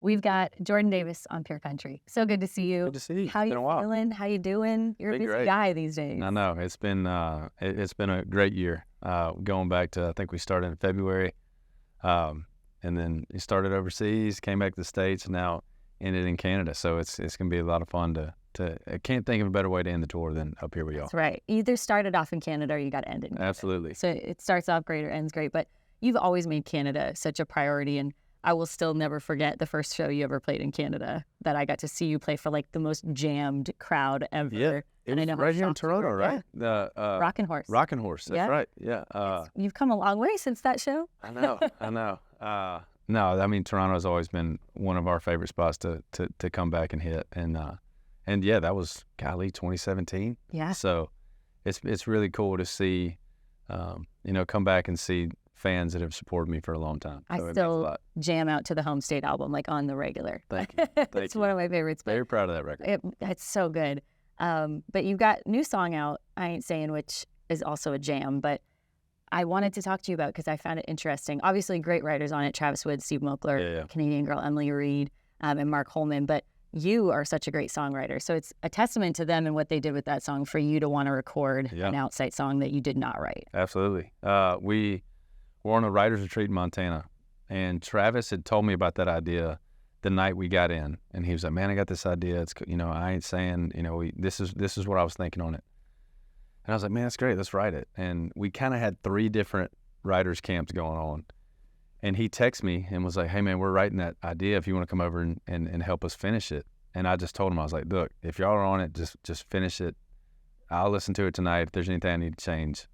We've got Jordan Davis on Pure Country. So good to see you. Good to see you. How you feeling? How you doing? You're a busy guy these days. I know. It's been a great year. Going back to, I think we started in February, and then we started overseas, came back to the States, and now ended in Canada. So it's gonna be a lot of fun to I can't think of a better way to end the tour than up here with y'all. That's right. You either started off in Canada or you got to end it in Canada. Absolutely. So it starts off great or ends great, but you've always made Canada such a priority, and I will still never forget the first show you ever played in Canada that I got to see you play for like the most jammed crowd ever. Yeah, it was right here in Toronto, right? Yeah. Rockin' Horse. Rockin' Horse, that's right. Yeah. You've come a long way since that show. I know. No, I mean, Toronto's always been one of our favorite spots to come back and hit, and yeah, that was 2017. Yeah. So it's really cool to see, come back and see fans that have supported me for a long time. I still jam out to the Home State album like on the regular. Thank you. It's one of my favorites. Very proud of that record. It's so good. But you've got new song out, I Ain't Sayin, which is also a jam. But I wanted to talk to you about because I found it interesting. Obviously, great writers on it: Travis Wood, Steve Moakler, Canadian Girl, Emily Reed, and Mark Holman. But you are such a great songwriter. So it's a testament to them and what they did with that song for you to want to record an outside song that you did not write. Absolutely. We were on a writer's retreat in Montana, and Travis had told me about that idea the night we got in, and he was like, "Man, I got this idea. It's I Ain't Sayin. This is what I was thinking on it." And I was like, "Man, that's great. Let's write it." And we kind of had 3 different writers camps going on. And he texted me and was like, "Hey, man, we're writing that idea if you want to come over and help us finish it." And I just told him, I was like, "Look, if y'all are on it, just finish it. I'll listen to it tonight. If there's anything I need to change,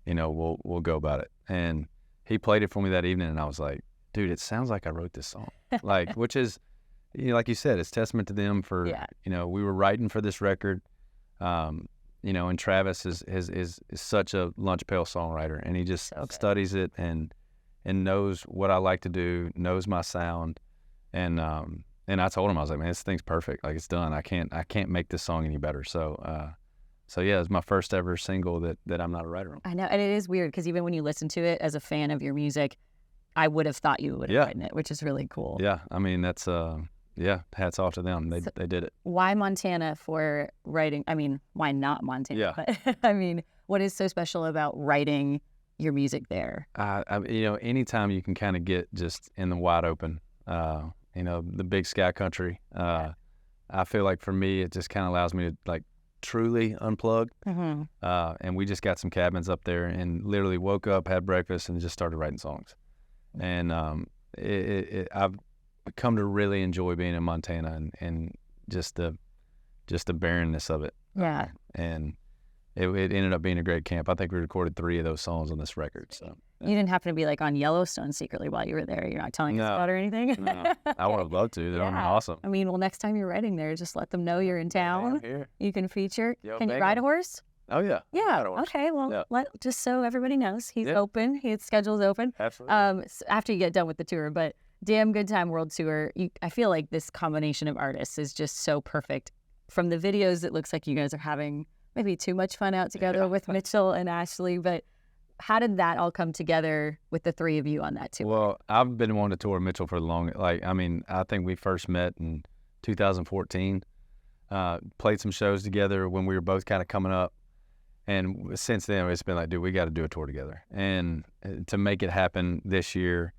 we'll go about it." And he played it for me that evening, and I was like, "Dude, it sounds like I wrote this song." Which is, like you said, it's testament to them for, we were writing for this record, and Travis is such a lunch pail songwriter, and he just studies it and knows what I like to do, knows my sound, and I told him, I was like, "Man, this thing's perfect. Like, it's done. I can't make this song any better." So yeah, it's my first ever single that I'm not a writer on. I know, and it is weird because even when you listen to it as a fan of your music, I would have thought you would have written it, which is really cool. Yeah, I mean, that's hats off to them. They did it. Why Montana for writing? I mean, why not Montana? Yeah. But, I mean, what is so special about writing your music there? Anytime you can kind of get just in the wide open, the big sky country. I feel like for me, it just kind of allows me to like truly unplug. Mm-hmm. And we just got some cabins up there and literally woke up, had breakfast, and just started writing songs. And I've come to really enjoy being in Montana and just the barrenness of it. Yeah. And it ended up being a great camp. I think we recorded 3 of those songs on this record. So you didn't happen to be like on Yellowstone secretly while you were there? You're not telling us about or anything? No. I would have loved to. That'd be awesome. I mean, well, next time you're writing there, just let them know you're in town. I'm here. You can feature. Yo, can you ride a horse? Oh, yeah. Yeah. Okay. Well, just so everybody knows, he's open. His schedule's open. Absolutely. So after you get done with the tour, but Damn Good Time World Tour, I feel like this combination of artists is just so perfect. From the videos, it looks like you guys are having maybe too much fun out together with Mitchell and Ashley, but how did that all come together with the 3 of you on that tour? Well, I've been wanting to tour Mitchell for the longest. I think we first met in 2014, played some shows together when we were both kind of coming up. And since then, it's been like, dude, we got to do a tour together. And to make it happen this year,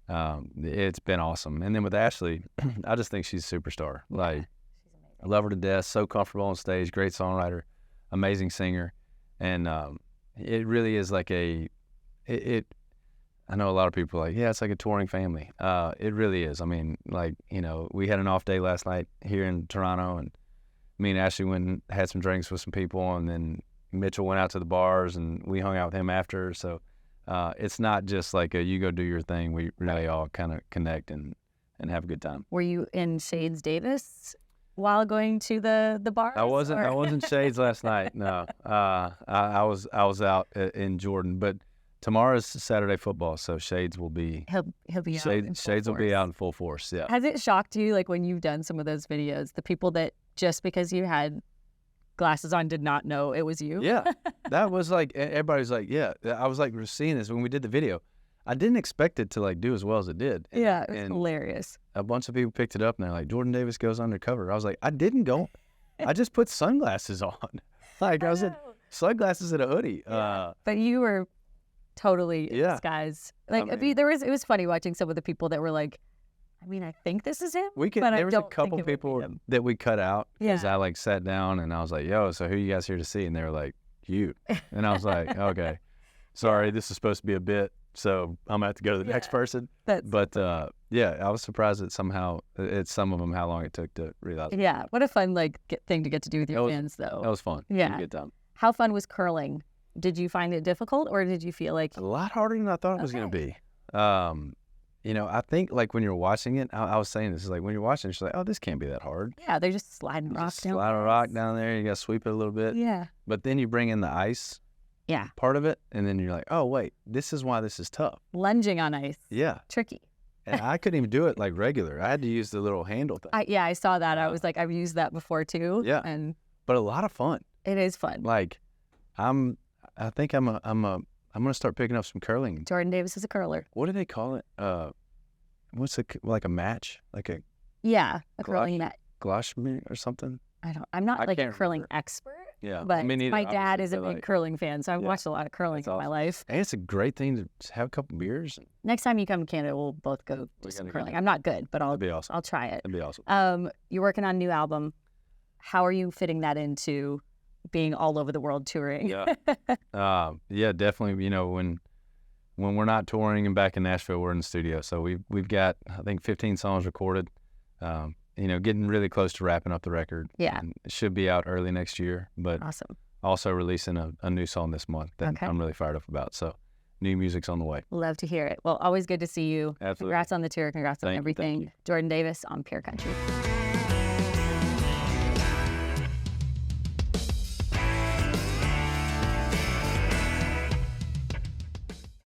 it's been awesome. And then with Ashley, I just think she's a superstar. Like, I love her to death, so comfortable on stage, great songwriter, amazing singer. And it really is like I know a lot of people are like, yeah, it's like a touring family. It really is. I mean, we had an off day last night here in Toronto, and me and Ashley went and had some drinks with some people, and then Mitchell went out to the bars, and we hung out with him after. So it's not just like you go do your thing. We really all kind of connect and have a good time. Were you in Shades Davis while going to the bars? I wasn't Shades last night. No, I was out in Jordan. But tomorrow's Saturday football, so Shades will be. He'll be Shades will be out in full force. Yeah. Has it shocked you, like when you've done some of those videos, the people that just because you had glasses on did not know it was you? Yeah, that was like everybody's like, yeah. I was like, we're seeing this when we did the video. I didn't expect it to like do as well as it did. Yeah, it was hilarious. A bunch of people picked it up and they're like, Jordan Davis goes undercover. I was like, I didn't go. I just put sunglasses on. Like I was in sunglasses and a hoodie. Yeah. But you were totally in disguise. Like it was funny watching some of the people that were like, I mean, I think this is him. There was a couple people that we cut out because I like sat down and I was like, yo, so who you guys here to see? And they were like, you. And I was like, okay, sorry, this is supposed to be a bit, so I'm going to have to go to the next person. But I was surprised at somehow, at some of them, how long it took to realize. Yeah, what a fun thing to get to do with your fans, though. That was fun. Yeah. It was a good time. How fun was curling? Did you find it difficult, or did you feel like... A lot harder than I thought it was going to be. I think like when you're watching it, I was saying this, is like when you're watching it, it's like, oh, this can't be that hard. Yeah, they're just sliding rock down. Slide a rock down there, you got to sweep it a little bit. Yeah. But then you bring in the ice part of it, and then you're like, oh, wait, this is why this is tough. Lunging on ice. Yeah. Tricky. And I couldn't even do it like regular. I had to use the little handle thing. I saw that. I was like, I've used that before too. Yeah. But a lot of fun. It is fun. Like, I think I'm gonna start picking up some curling. Jordan Davis is a curler. What do they call it? What's like a match? Like a curling match. Gloshme or something? I'm not like a curling expert. Yeah. But my dad is a big curling fan, so I've watched a lot of curling in my life. And it's a great thing to have a couple beers. Next time you come to Canada, we'll both go do some curling. I'm not good, but That'd be awesome. I'll try it. That'd be awesome. You're working on a new album. How are you fitting that into being all over the world touring? Yeah, definitely. When we're not touring and back in Nashville, we're in the studio. So we've got, I think, 15 songs recorded. Getting really close to wrapping up the record. Yeah. And it should be out early next year. But awesome. Also releasing a new song this month that I'm really fired up about. So new music's on the way. Love to hear it. Well, always good to see you. Absolutely. Congrats on the tour. Congrats on everything. Thank you. Jordan Davis on Pure Country.